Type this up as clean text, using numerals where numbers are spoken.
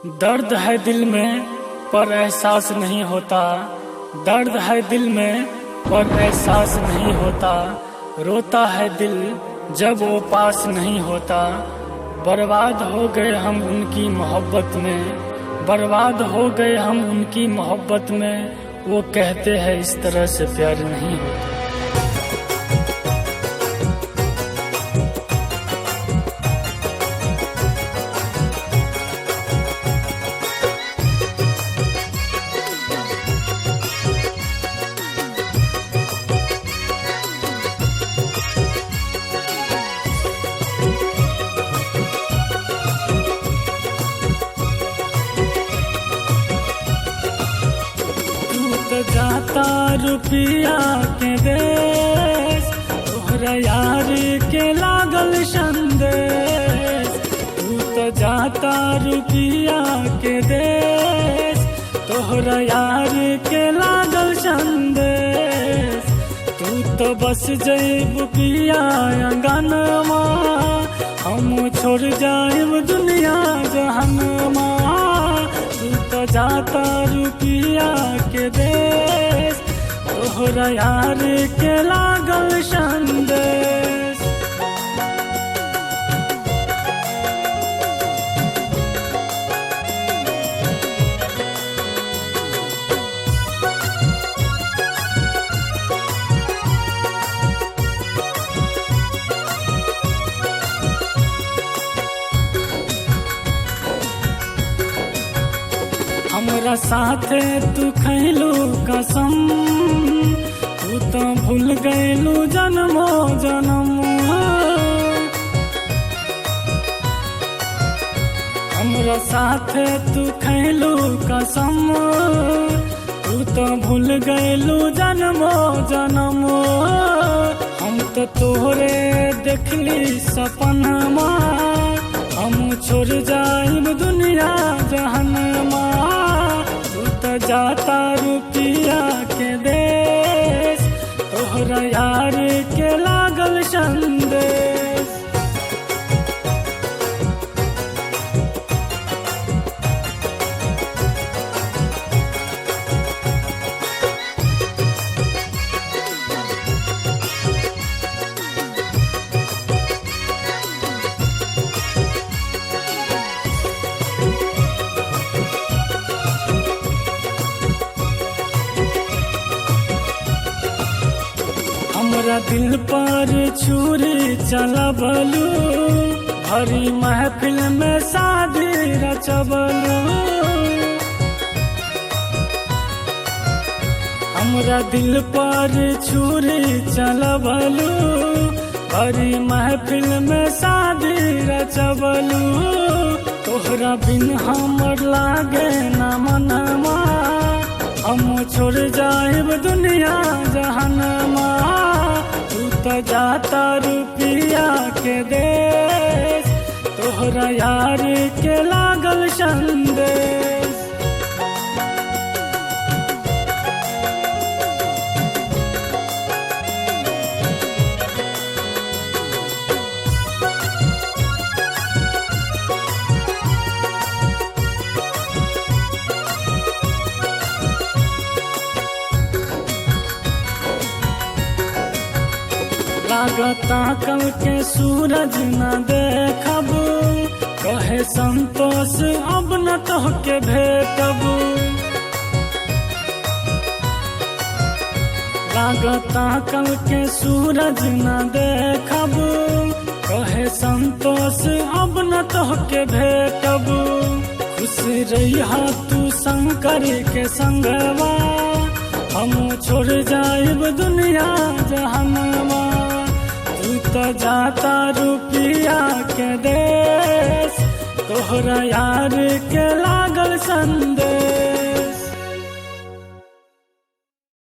दर्द है दिल में पर एहसास नहीं होता, दर्द है दिल में पर एहसास नहीं होता। रोता है दिल जब वो पास नहीं होता। बर्बाद हो गए हम उनकी मोहब्बत में, बर्बाद हो गए हम उनकी मोहब्बत में। वो कहते हैं इस तरह से प्यार नहीं होता। जाता रुपिया के देश, तोहरा यार के लागल संदेश। तू तो जाता रुपिया के देश, तोहरा यार के लागल संदेश। तू तो बस जइब पिया अंगनमा, हम छोड़ जाइब दुनिया जहनमा। तू तो जाता रुपिया के देश, तोहरा यार के लागल संदेश। हमरा साथे तू खैलू कसम, तू तो भूल गैलू जन्मो जन्म। हमरा साथे तू खैलू कसम, तू तो भूल गैलू जन्मो जन्म। हम तो तोहरे देखली सपनमा, हम छोड़ जाइब दुनिया जहनमा। जाता रुपिया के देश, तोहरा यार के लागल संदेश। हमरा दिल पर छुरी चलबलू, भरी महफिल में शादी रचबलू। हमरा दिल पर छुरी चलबलू, भरी महफिल में शादी रचबलू। तोहरा बिन हमर लागे न मनमा, हम छोड़ जाइब दुनिया जहनमा। तू तो जाता रुपिया के देश, तोहरा यार के लागल संदेश। लागता कल के सूरज न देखब, कहे संतोष अब न तोहके भेटब। लागता कल के सूरज न देखब, कहे संतोष अब न तोहके भेटब। खुश रहिहा तू शंकर के संगवा, हम छोड़ जाइब दुनिया जहनमा। तू तो जाता रुपिया के देश, तोहरा यार के लागल संदेश।